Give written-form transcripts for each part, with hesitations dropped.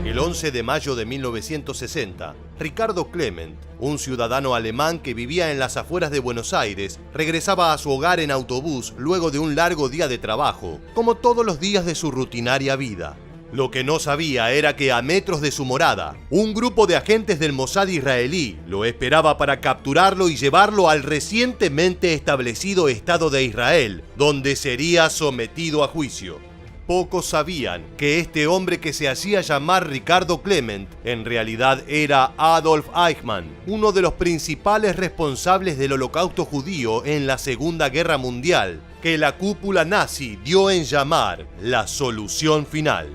El 11 de mayo de 1960, Ricardo Clement, un ciudadano alemán que vivía en las afueras de Buenos Aires, regresaba a su hogar en autobús luego de un largo día de trabajo, como todos los días de su rutinaria vida. Lo que no sabía era que a metros de su morada, un grupo de agentes del Mossad israelí lo esperaba para capturarlo y llevarlo al recientemente establecido Estado de Israel, donde sería sometido a juicio. Pocos sabían que este hombre que se hacía llamar Ricardo Clement en realidad era Adolf Eichmann, uno de los principales responsables del Holocausto judío en la Segunda Guerra Mundial, que la cúpula nazi dio en llamar la solución final.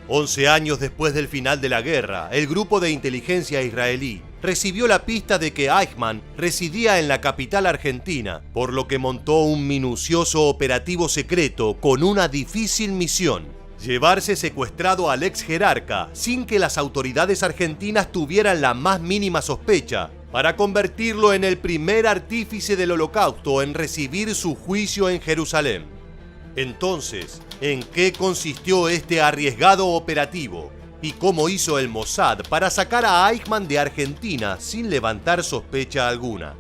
11 años después del final de la guerra, el grupo de inteligencia israelí recibió la pista de que Eichmann residía en la capital argentina, por lo que montó un minucioso operativo secreto con una difícil misión: llevarse secuestrado al ex jerarca sin que las autoridades argentinas tuvieran la más mínima sospecha, para convertirlo en el primer artífice del Holocausto en recibir su juicio en Jerusalén. Entonces, ¿en qué consistió este arriesgado operativo? ¿Y cómo hizo el Mossad para sacar a Eichmann de Argentina sin levantar sospecha alguna?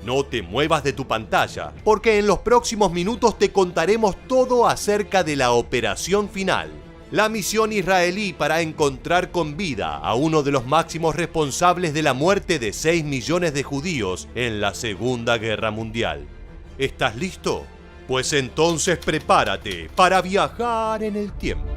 No te muevas de tu pantalla, porque en los próximos minutos te contaremos todo acerca de la operación final, la misión israelí para encontrar con vida a uno de los máximos responsables de la muerte de 6 millones de judíos en la Segunda Guerra Mundial. ¿Estás listo? Pues entonces prepárate para viajar en el tiempo.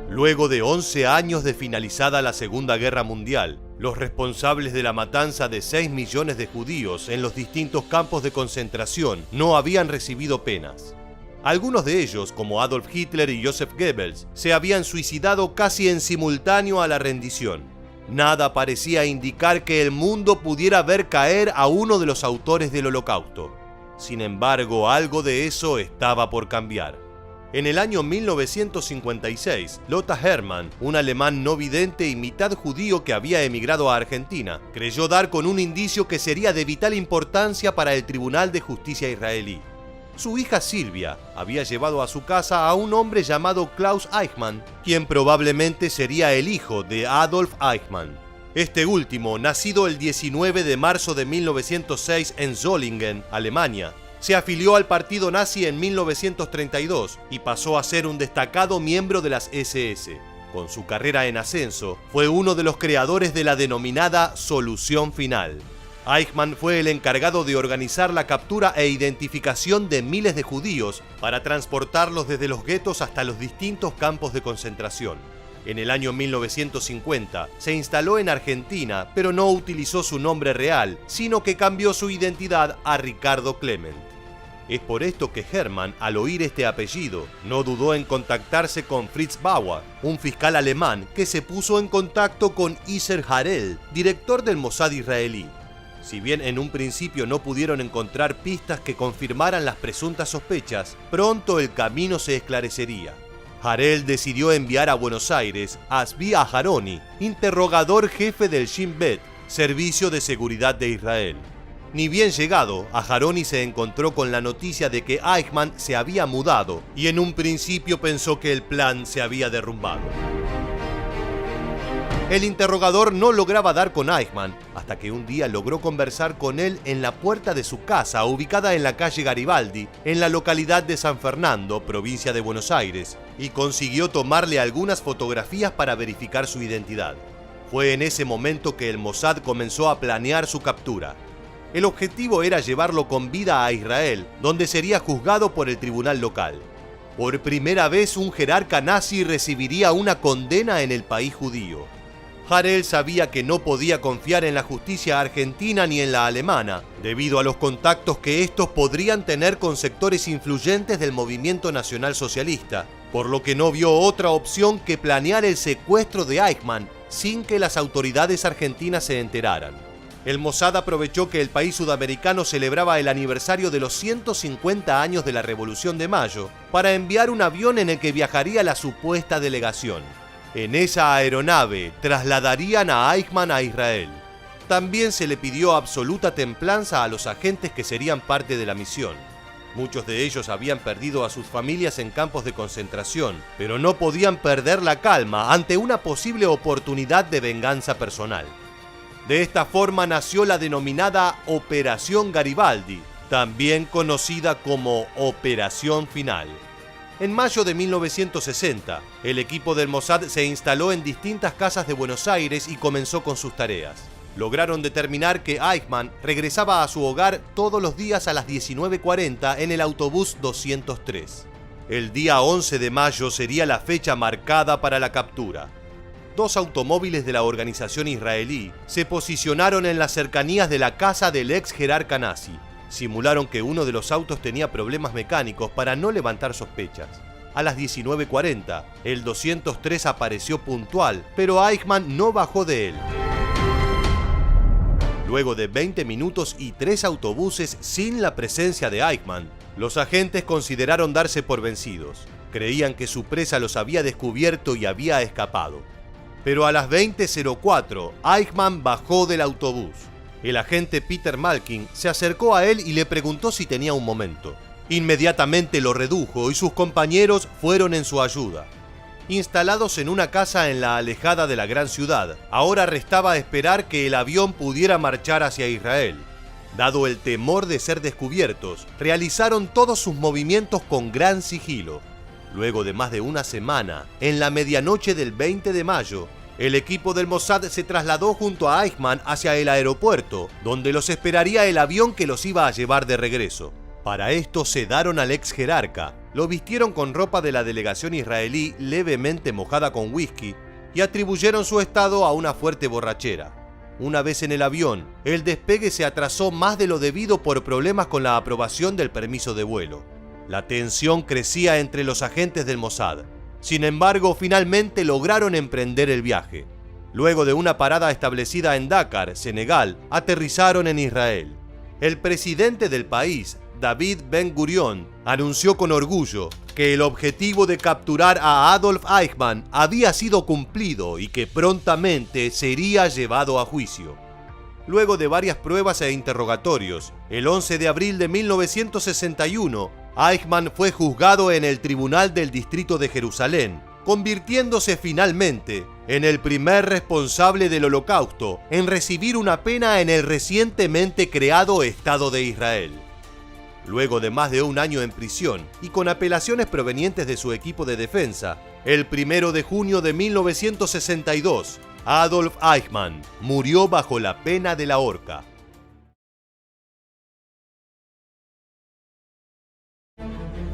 Luego de 11 años de finalizada la Segunda Guerra Mundial, los responsables de la matanza de 6 millones de judíos en los distintos campos de concentración no habían recibido penas. Algunos de ellos, como Adolf Hitler y Joseph Goebbels, se habían suicidado casi en simultáneo a la rendición. Nada parecía indicar que el mundo pudiera ver caer a uno de los autores del Holocausto. Sin embargo, algo de eso estaba por cambiar. En el año 1956, Lothar Hermann, un alemán no vidente y mitad judío que había emigrado a Argentina, creyó dar con un indicio que sería de vital importancia para el Tribunal de Justicia israelí. Su hija Silvia había llevado a su casa a un hombre llamado Klaus Eichmann, quien probablemente sería el hijo de Adolf Eichmann. Este último, nacido el 19 de marzo de 1906 en Solingen, Alemania, se afilió al partido nazi en 1932 y pasó a ser un destacado miembro de las SS. Con su carrera en ascenso, fue uno de los creadores de la denominada solución final. Eichmann fue el encargado de organizar la captura e identificación de miles de judíos para transportarlos desde los guetos hasta los distintos campos de concentración. En el año 1950 se instaló en Argentina, pero no utilizó su nombre real, sino que cambió su identidad a Ricardo Clement. Es por esto que Hermann, al oír este apellido, no dudó en contactarse con Fritz Bauer, un fiscal alemán que se puso en contacto con Isser Harel, director del Mossad israelí. Si bien en un principio no pudieron encontrar pistas que confirmaran las presuntas sospechas, pronto el camino se esclarecería. Harel decidió enviar a Buenos Aires a Zvi Aharoni, interrogador jefe del Shin Bet, Servicio de Seguridad de Israel. Ni bien llegado, Aharoni se encontró con la noticia de que Eichmann se había mudado y en un principio pensó que el plan se había derrumbado. El interrogador no lograba dar con Eichmann hasta que un día logró conversar con él en la puerta de su casa, ubicada en la calle Garibaldi, en la localidad de San Fernando, provincia de Buenos Aires, y consiguió tomarle algunas fotografías para verificar su identidad. Fue en ese momento que el Mossad comenzó a planear su captura. El objetivo era llevarlo con vida a Israel, donde sería juzgado por el tribunal local. Por primera vez un jerarca nazi recibiría una condena en el país judío. Harel sabía que no podía confiar en la justicia argentina ni en la alemana, debido a los contactos que estos podrían tener con sectores influyentes del movimiento nacional socialista, por lo que no vio otra opción que planear el secuestro de Eichmann sin que las autoridades argentinas se enteraran. El Mossad aprovechó que el país sudamericano celebraba el aniversario de los 150 años de la Revolución de Mayo para enviar un avión en el que viajaría la supuesta delegación. En esa aeronave trasladarían a Eichmann a Israel. También se le pidió absoluta templanza a los agentes que serían parte de la misión. Muchos de ellos habían perdido a sus familias en campos de concentración, pero no podían perder la calma ante una posible oportunidad de venganza personal. De esta forma nació la denominada Operación Garibaldi, también conocida como Operación Final. En mayo de 1960, el equipo del Mossad se instaló en distintas casas de Buenos Aires y comenzó con sus tareas. Lograron determinar que Eichmann regresaba a su hogar todos los días a las 19:40 en el autobús 203. El día 11 de mayo sería la fecha marcada para la captura. 2 automóviles de la organización israelí se posicionaron en las cercanías de la casa del ex jerarca nazi. Simularon que uno de los autos tenía problemas mecánicos para no levantar sospechas. A las 19:40, el 203 apareció puntual, pero Eichmann no bajó de él. Luego de 20 minutos y 3 autobuses sin la presencia de Eichmann, los agentes consideraron darse por vencidos. Creían que su presa los había descubierto y había escapado. Pero a las 20:04, Eichmann bajó del autobús. El agente Peter Malkin se acercó a él y le preguntó si tenía un momento. Inmediatamente lo redujo y sus compañeros fueron en su ayuda. Instalados en una casa en la alejada de la gran ciudad, ahora restaba esperar que el avión pudiera marchar hacia Israel. Dado el temor de ser descubiertos, realizaron todos sus movimientos con gran sigilo. Luego de más de una semana, en la medianoche del 20 de mayo, el equipo del Mossad se trasladó junto a Eichmann hacia el aeropuerto, donde los esperaría el avión que los iba a llevar de regreso. Para esto sedaron al ex jerarca, lo vistieron con ropa de la delegación israelí levemente mojada con whisky y atribuyeron su estado a una fuerte borrachera. Una vez en el avión, el despegue se atrasó más de lo debido por problemas con la aprobación del permiso de vuelo. La tensión crecía entre los agentes del Mossad. Sin embargo, finalmente lograron emprender el viaje. Luego de una parada establecida en Dakar, Senegal, aterrizaron en Israel. El presidente del país, David Ben-Gurión, anunció con orgullo que el objetivo de capturar a Adolf Eichmann había sido cumplido y que prontamente sería llevado a juicio. Luego de varias pruebas e interrogatorios, el 11 de abril de 1961, Eichmann fue juzgado en el Tribunal del Distrito de Jerusalén, convirtiéndose finalmente en el primer responsable del Holocausto en recibir una pena en el recientemente creado Estado de Israel. Luego de más de un año en prisión y con apelaciones provenientes de su equipo de defensa, el 1 de junio de 1962, Adolf Eichmann murió bajo la pena de la horca.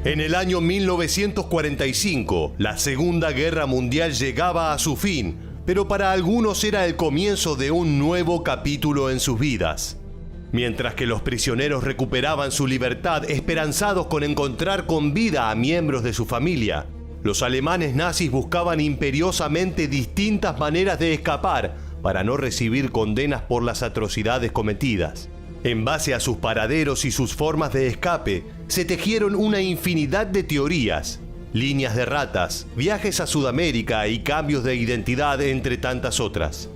En el año 1945, la Segunda Guerra Mundial llegaba a su fin, pero para algunos era el comienzo de un nuevo capítulo en sus vidas. Mientras que los prisioneros recuperaban su libertad esperanzados con encontrar con vida a miembros de su familia, los alemanes nazis buscaban imperiosamente distintas maneras de escapar para no recibir condenas por las atrocidades cometidas. En base a sus paraderos y sus formas de escape, se tejieron una infinidad de teorías, líneas de ratas, viajes a Sudamérica y cambios de identidad, entre tantas otras.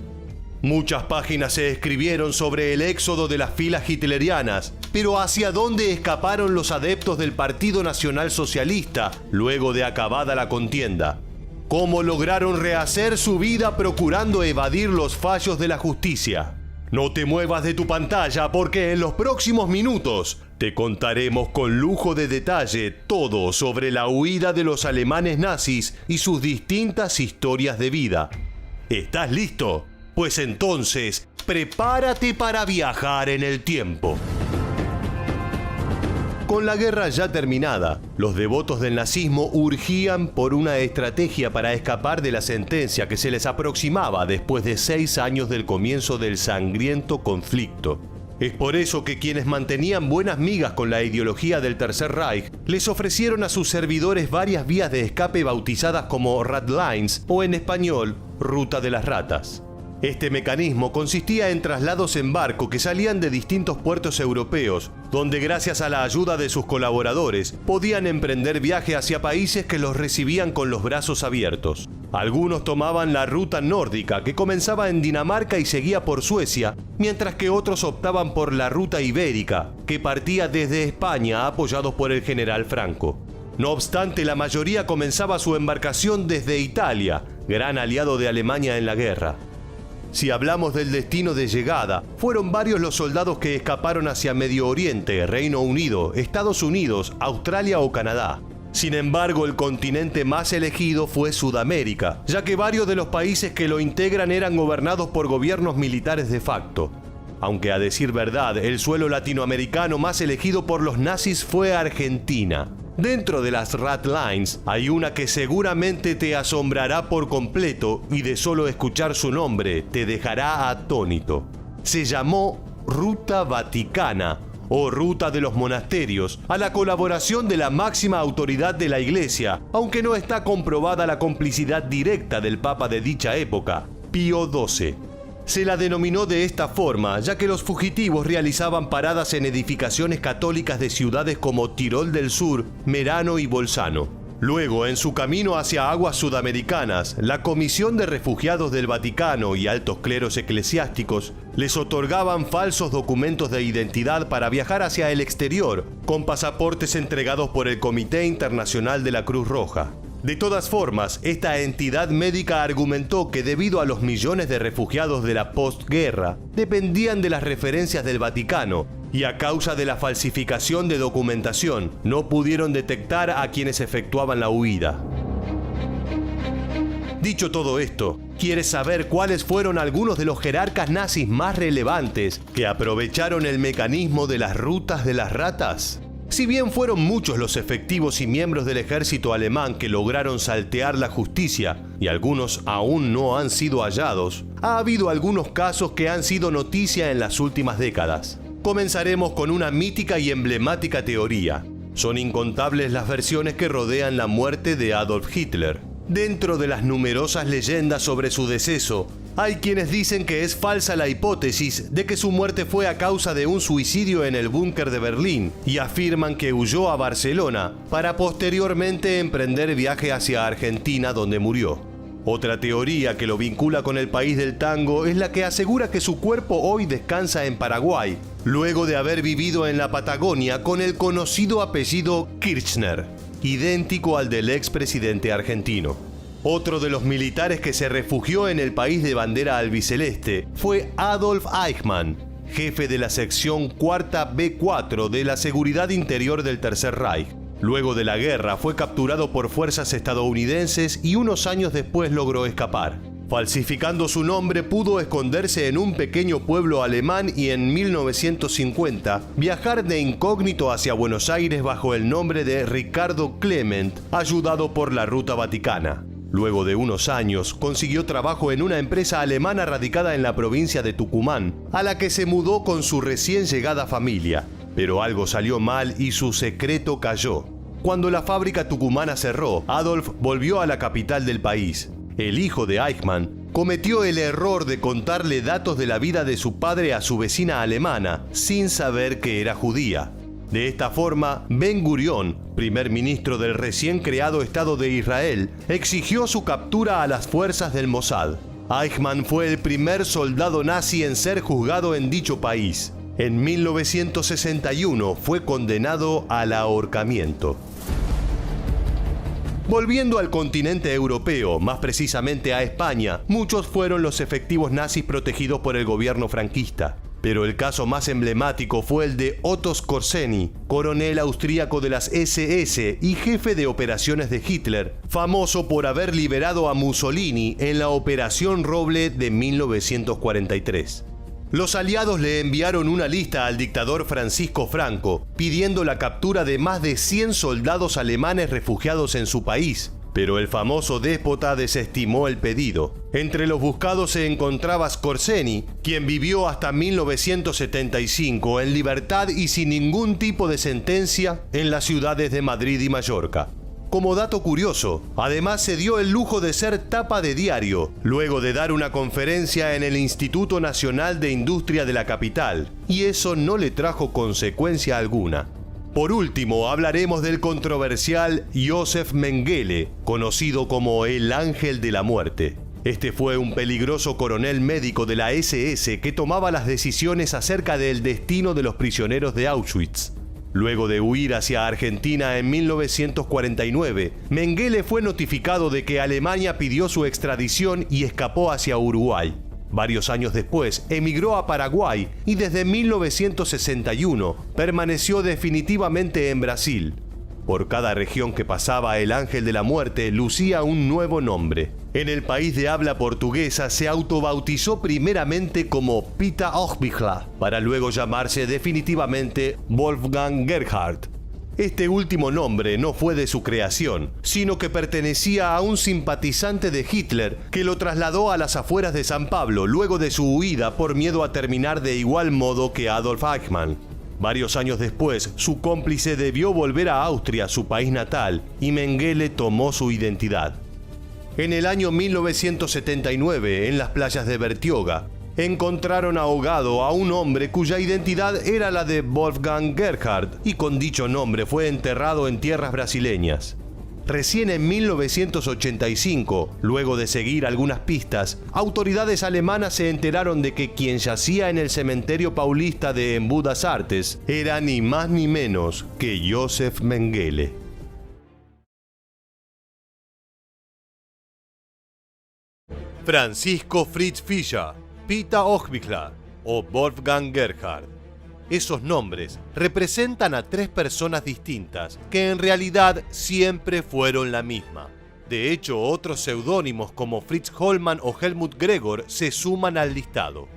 Muchas páginas se escribieron sobre el éxodo de las filas hitlerianas, pero ¿hacia dónde escaparon los adeptos del Partido Nacional Socialista luego de acabada la contienda? ¿Cómo lograron rehacer su vida procurando evadir los fallos de la justicia? No te muevas de tu pantalla porque en los próximos minutos te contaremos con lujo de detalle todo sobre la huida de los alemanes nazis y sus distintas historias de vida. ¿Estás listo? Pues entonces, prepárate para viajar en el tiempo. Con la guerra ya terminada, los devotos del nazismo urgían por una estrategia para escapar de la sentencia que se les aproximaba después de 6 años del comienzo del sangriento conflicto. Es por eso que quienes mantenían buenas migas con la ideología del Tercer Reich les ofrecieron a sus servidores varias vías de escape bautizadas como Ratlines o en español, Ruta de las Ratas. Este mecanismo consistía en traslados en barco que salían de distintos puertos europeos, donde gracias a la ayuda de sus colaboradores podían emprender viaje hacia países que los recibían con los brazos abiertos. Algunos tomaban la ruta nórdica, que comenzaba en Dinamarca y seguía por Suecia, mientras que otros optaban por la ruta ibérica, que partía desde España apoyados por el general Franco. No obstante, la mayoría comenzaba su embarcación desde Italia, gran aliado de Alemania en la guerra. Si hablamos del destino de llegada, fueron varios los soldados que escaparon hacia Medio Oriente, Reino Unido, Estados Unidos, Australia o Canadá. Sin embargo, el continente más elegido fue Sudamérica, ya que varios de los países que lo integran eran gobernados por gobiernos militares de facto. Aunque a decir verdad, el suelo latinoamericano más elegido por los nazis fue Argentina. Dentro de las Rat Lines hay una que seguramente te asombrará por completo y de solo escuchar su nombre te dejará atónito. Se llamó Ruta Vaticana o Ruta de los Monasterios, a la colaboración de la máxima autoridad de la Iglesia, aunque no está comprobada la complicidad directa del Papa de dicha época, Pío XII. Se la denominó de esta forma, ya que los fugitivos realizaban paradas en edificaciones católicas de ciudades como Tirol del Sur, Merano y Bolzano. Luego, en su camino hacia aguas sudamericanas, la Comisión de Refugiados del Vaticano y altos cleros eclesiásticos les otorgaban falsos documentos de identidad para viajar hacia el exterior, con pasaportes entregados por el Comité Internacional de la Cruz Roja. De todas formas, esta entidad médica argumentó que debido a los millones de refugiados de la postguerra, dependían de las referencias del Vaticano y a causa de la falsificación de documentación, no pudieron detectar a quienes efectuaban la huida. Dicho todo esto, ¿quieres saber cuáles fueron algunos de los jerarcas nazis más relevantes que aprovecharon el mecanismo de las rutas de las ratas? Si bien fueron muchos los efectivos y miembros del ejército alemán que lograron saltear la justicia, y algunos aún no han sido hallados, ha habido algunos casos que han sido noticia en las últimas décadas. Comenzaremos con una mítica y emblemática teoría. Son incontables las versiones que rodean la muerte de Adolf Hitler. Dentro de las numerosas leyendas sobre su deceso, hay quienes dicen que es falsa la hipótesis de que su muerte fue a causa de un suicidio en el búnker de Berlín y afirman que huyó a Barcelona para posteriormente emprender viaje hacia Argentina, donde murió. Otra teoría que lo vincula con el país del tango es la que asegura que su cuerpo hoy descansa en Paraguay, luego de haber vivido en la Patagonia con el conocido apellido Kirchner, idéntico al del expresidente argentino. Otro de los militares que se refugió en el país de bandera albiceleste fue Adolf Eichmann, jefe de la sección 4ª B4 de la Seguridad Interior del Tercer Reich. Luego de la guerra fue capturado por fuerzas estadounidenses y unos años después logró escapar. Falsificando su nombre, pudo esconderse en un pequeño pueblo alemán y en 1950 viajar de incógnito hacia Buenos Aires bajo el nombre de Ricardo Clement, ayudado por la Ruta Vaticana. Luego de unos años, consiguió trabajo en una empresa alemana radicada en la provincia de Tucumán, a la que se mudó con su recién llegada familia. Pero algo salió mal y su secreto cayó. Cuando la fábrica tucumana cerró, Adolf volvió a la capital del país. El hijo de Eichmann cometió el error de contarle datos de la vida de su padre a su vecina alemana, sin saber que era judía. De esta forma, Ben Gurión, primer ministro del recién creado Estado de Israel, exigió su captura a las fuerzas del Mossad. Eichmann fue el primer soldado nazi en ser juzgado en dicho país. En 1961 fue condenado al ahorcamiento. Volviendo al continente europeo, más precisamente a España, muchos fueron los efectivos nazis protegidos por el gobierno franquista. Pero el caso más emblemático fue el de Otto Skorzeny, coronel austríaco de las SS y jefe de operaciones de Hitler, famoso por haber liberado a Mussolini en la Operación Roble de 1943. Los aliados le enviaron una lista al dictador Francisco Franco, pidiendo la captura de más de 100 soldados alemanes refugiados en su país. Pero el famoso déspota desestimó el pedido. Entre los buscados se encontraba Skorzeny, quien vivió hasta 1975 en libertad y sin ningún tipo de sentencia en las ciudades de Madrid y Mallorca. como dato curioso. Además se dio el lujo de ser tapa de diario, luego de dar una conferencia en el Instituto Nacional de Industria de la capital, y eso no le trajo consecuencia alguna. Por último, hablaremos del controversial Josef Mengele, conocido como el Ángel de la Muerte. Este fue un peligroso coronel médico de la SS que tomaba las decisiones acerca del destino de los prisioneros de Auschwitz. Luego de huir hacia Argentina en 1949, Mengele fue notificado de que Alemania pidió su extradición y escapó hacia Uruguay. Varios años después, emigró a Paraguay y desde 1961 permaneció definitivamente en Brasil. Por cada región que pasaba, el Ángel de la Muerte lucía un nuevo nombre. En el país de habla portuguesa se autobautizó primeramente como Peter Hochbichler, para luego llamarse definitivamente Wolfgang Gerhard. Este último nombre no fue de su creación, sino que pertenecía a un simpatizante de Hitler que lo trasladó a las afueras de San Pablo luego de su huida por miedo a terminar de igual modo que Adolf Eichmann. Varios años después, su cómplice debió volver a Austria, su país natal, y Mengele tomó su identidad. En el año 1979, en las playas de Bertioga, encontraron ahogado a un hombre cuya identidad era la de Wolfgang Gerhard, y con dicho nombre fue enterrado en tierras brasileñas. Recién en 1985, luego de seguir algunas pistas, autoridades alemanas se enteraron de que quien yacía en el cementerio paulista de Embu das Artes era ni más ni menos que Josef Mengele. Francisco Fritz Fischer, Peter Hochbichler o Wolfgang Gerhard. Esos nombres representan a tres personas distintas que en realidad siempre fueron la misma. De hecho, otros seudónimos como Fritz Hollmann o Helmut Gregor se suman al listado.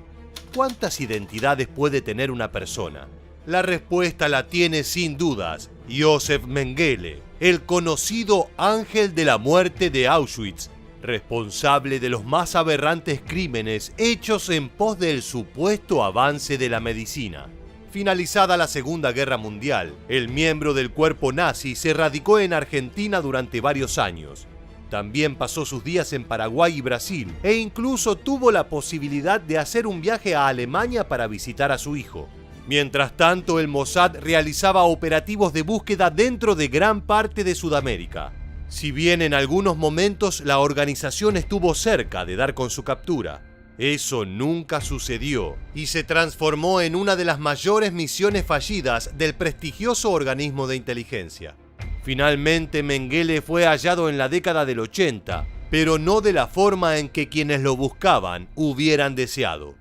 ¿Cuántas identidades puede tener una persona? La respuesta la tiene sin dudas Josef Mengele, el conocido Ángel de la Muerte de Auschwitz, responsable de los más aberrantes crímenes hechos en pos del supuesto avance de la medicina. Finalizada la Segunda Guerra Mundial, el miembro del cuerpo nazi se radicó en Argentina durante varios años. También pasó sus días en Paraguay y Brasil, e incluso tuvo la posibilidad de hacer un viaje a Alemania para visitar a su hijo. Mientras tanto, el Mossad realizaba operativos de búsqueda dentro de gran parte de Sudamérica. Si bien en algunos momentos la organización estuvo cerca de dar con su captura, eso nunca sucedió y se transformó en una de las mayores misiones fallidas del prestigioso organismo de inteligencia. Finalmente, Mengele fue hallado en la década del 80, pero no de la forma en que quienes lo buscaban hubieran deseado.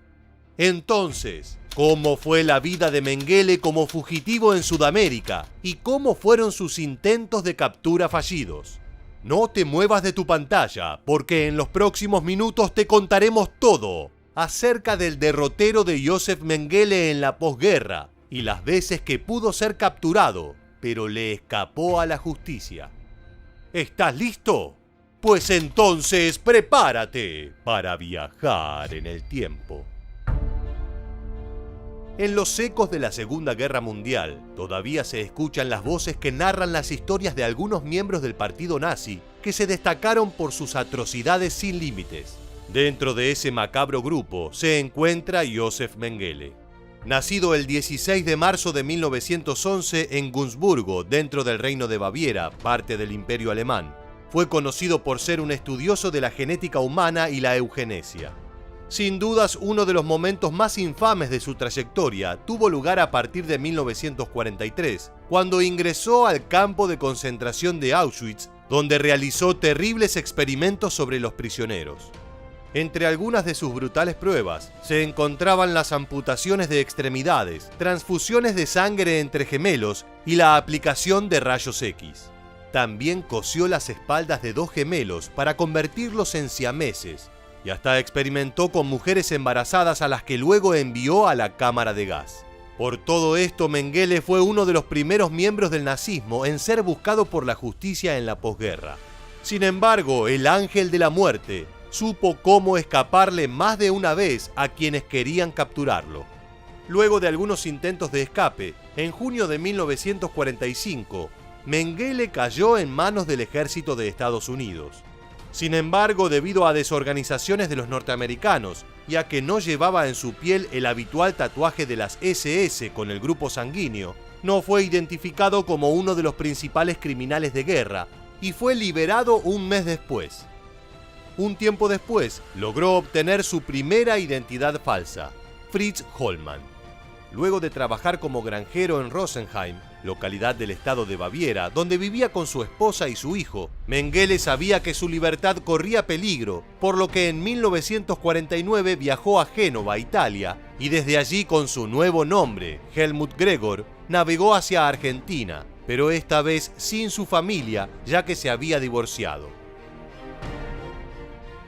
Entonces, ¿cómo fue la vida de Mengele como fugitivo en Sudamérica y cómo fueron sus intentos de captura fallidos? No te muevas de tu pantalla, porque en los próximos minutos te contaremos todo acerca del derrotero de Josef Mengele en la posguerra y las veces que pudo ser capturado, pero le escapó a la justicia. ¿Estás listo? Pues entonces prepárate para viajar en el tiempo. En los ecos de la Segunda Guerra Mundial, todavía se escuchan las voces que narran las historias de algunos miembros del partido nazi que se destacaron por sus atrocidades sin límites. Dentro de ese macabro grupo se encuentra Josef Mengele. Nacido el 16 de marzo de 1911 en Günzburgo, dentro del Reino de Baviera, parte del Imperio Alemán, fue conocido por ser un estudioso de la genética humana y la eugenesia. Sin dudas, uno de los momentos más infames de su trayectoria tuvo lugar a partir de 1943, cuando ingresó al campo de concentración de Auschwitz, donde realizó terribles experimentos sobre los prisioneros. Entre algunas de sus brutales pruebas se encontraban las amputaciones de extremidades, transfusiones de sangre entre gemelos y la aplicación de rayos X. También cosió las espaldas de dos gemelos para convertirlos en siameses, y hasta experimentó con mujeres embarazadas a las que luego envió a la cámara de gas. Por todo esto, Mengele fue uno de los primeros miembros del nazismo en ser buscado por la justicia en la posguerra. Sin embargo, el Ángel de la Muerte supo cómo escaparle más de una vez a quienes querían capturarlo. Luego de algunos intentos de escape, en junio de 1945, Mengele cayó en manos del ejército de Estados Unidos. Sin embargo, debido a desorganizaciones de los norteamericanos y a que no llevaba en su piel el habitual tatuaje de las SS con el grupo sanguíneo, no fue identificado como uno de los principales criminales de guerra y fue liberado un mes después. Un tiempo después, logró obtener su primera identidad falsa, Fritz Hollmann. Luego de trabajar como granjero en Rosenheim, localidad del estado de Baviera, donde vivía con su esposa y su hijo, Mengele sabía que su libertad corría peligro, por lo que en 1949 viajó a Génova, Italia, y desde allí con su nuevo nombre, Helmut Gregor, navegó hacia Argentina, pero esta vez sin su familia, ya que se había divorciado.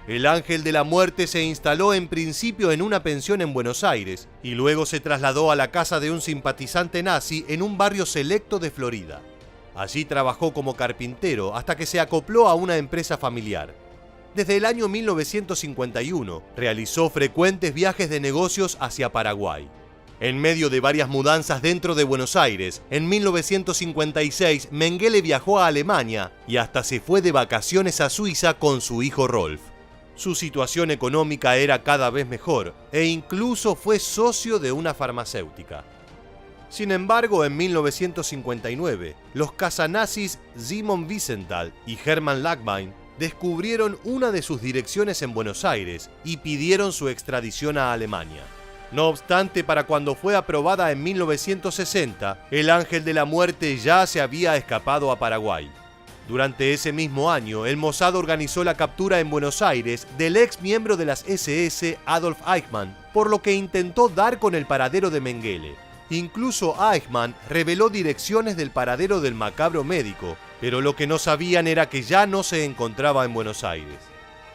El Ángel de la Muerte se instaló en principio en una pensión en Buenos Aires y luego se trasladó a la casa de un simpatizante nazi en un barrio selecto de Florida. Allí trabajó como carpintero hasta que se acopló a una empresa familiar. Desde el año 1951 realizó frecuentes viajes de negocios hacia Paraguay. En medio de varias mudanzas dentro de Buenos Aires, en 1956 Mengele viajó a Alemania y hasta se fue de vacaciones a Suiza con su hijo Rolf. Su situación económica era cada vez mejor e incluso fue socio de una farmacéutica. Sin embargo, en 1959, los casanazis Simon Wiesenthal y Hermann Lachmann descubrieron una de sus direcciones en Buenos Aires y pidieron su extradición a Alemania. No obstante, para cuando fue aprobada en 1960, el Ángel de la Muerte ya se había escapado a Paraguay. Durante ese mismo año, el Mossad organizó la captura en Buenos Aires del ex miembro de las SS Adolf Eichmann, por lo que intentó dar con el paradero de Mengele. Incluso Eichmann reveló direcciones del paradero del macabro médico, pero lo que no sabían era que ya no se encontraba en Buenos Aires.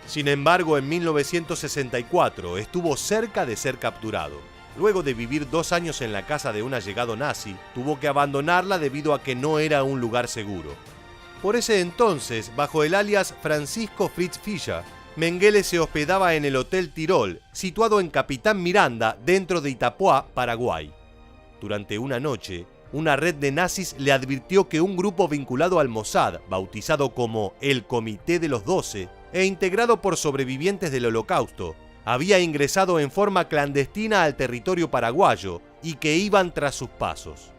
Sin embargo, en 1964 estuvo cerca de ser capturado. Luego de vivir 2 años en la casa de un allegado nazi, tuvo que abandonarla debido a que no era un lugar seguro. Por ese entonces, bajo el alias Francisco Fritz Fischer, Mengele se hospedaba en el Hotel Tirol, situado en Capitán Miranda, dentro de Itapuá, Paraguay. Durante una noche, una red de nazis le advirtió que un grupo vinculado al Mossad, bautizado como el Comité de los 12 e integrado por sobrevivientes del Holocausto, había ingresado en forma clandestina al territorio paraguayo y que iban tras sus pasos.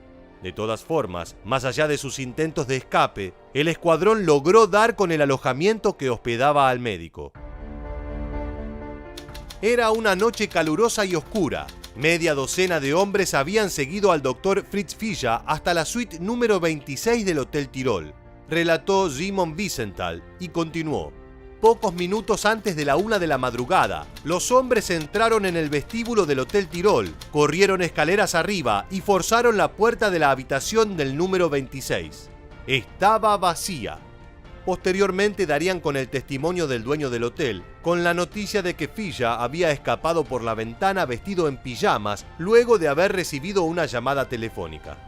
De todas formas, más allá de sus intentos de escape, el escuadrón logró dar con el alojamiento que hospedaba al médico. Era una noche calurosa y oscura. Media docena de hombres habían seguido al doctor Fritz Fischer hasta la suite número 26 del Hotel Tirol, relató Simon Wiesenthal y continuó. Pocos minutos antes de la 1 de la madrugada, los hombres entraron en el vestíbulo del Hotel Tirol, corrieron escaleras arriba y forzaron la puerta de la habitación del número 26. Estaba vacía. Posteriormente darían con el testimonio del dueño del hotel, con la noticia de que Fischer había escapado por la ventana vestido en pijamas luego de haber recibido una llamada telefónica.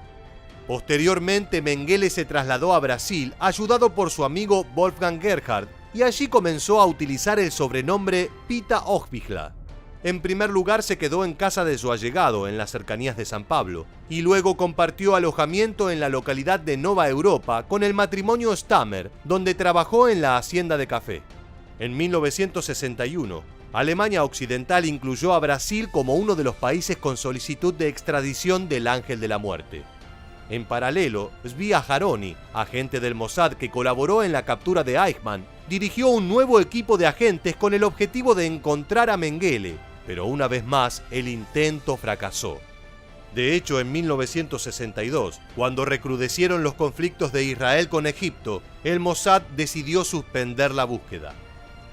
Posteriormente, Mengele se trasladó a Brasil, ayudado por su amigo Wolfgang Gerhard, y allí comenzó a utilizar el sobrenombre Pita Ochbigla. En primer lugar se quedó en casa de su allegado en las cercanías de San Pablo y luego compartió alojamiento en la localidad de Nova Europa con el matrimonio Stammer, donde trabajó en la hacienda de café. En 1961, Alemania Occidental incluyó a Brasil como uno de los países con solicitud de extradición del Ángel de la Muerte. En paralelo, Zvi Aharoni, agente del Mossad que colaboró en la captura de Eichmann, dirigió un nuevo equipo de agentes con el objetivo de encontrar a Mengele, pero una vez más el intento fracasó. De hecho, en 1962, cuando recrudecieron los conflictos de Israel con Egipto, el Mossad decidió suspender la búsqueda.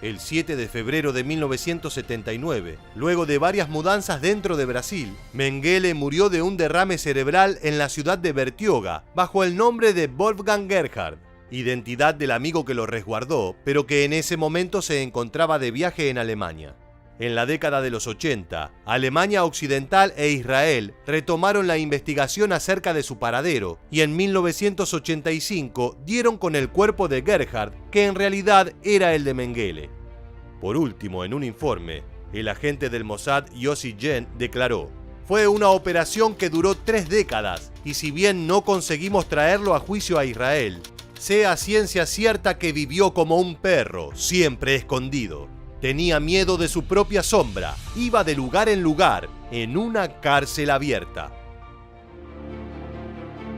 El 7 de febrero de 1979, luego de varias mudanzas dentro de Brasil, Mengele murió de un derrame cerebral en la ciudad de Bertioga, bajo el nombre de Wolfgang Gerhard, identidad del amigo que lo resguardó, pero que en ese momento se encontraba de viaje en Alemania. En la década de los 80, Alemania Occidental e Israel retomaron la investigación acerca de su paradero y en 1985 dieron con el cuerpo de Gerhard, que en realidad era el de Mengele. Por último, en un informe, el agente del Mossad Yossi Gen declaró: Fue una operación que duró 3 décadas, y si bien no conseguimos traerlo a juicio a Israel, sea ciencia cierta que vivió como un perro, siempre escondido. Tenía miedo de su propia sombra, iba de lugar en lugar, en una cárcel abierta.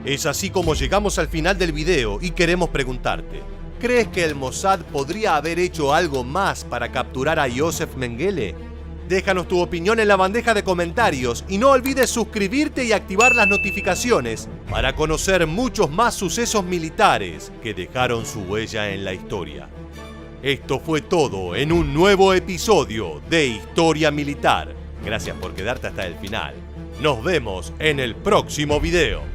Es así como llegamos al final del video y queremos preguntarte, ¿crees que el Mossad podría haber hecho algo más para capturar a Yosef Mengele? Déjanos tu opinión en la bandeja de comentarios y no olvides suscribirte y activar las notificaciones para conocer muchos más sucesos militares que dejaron su huella en la historia. Esto fue todo en un nuevo episodio de Historia Militar. Gracias por quedarte hasta el final. Nos vemos en el próximo video.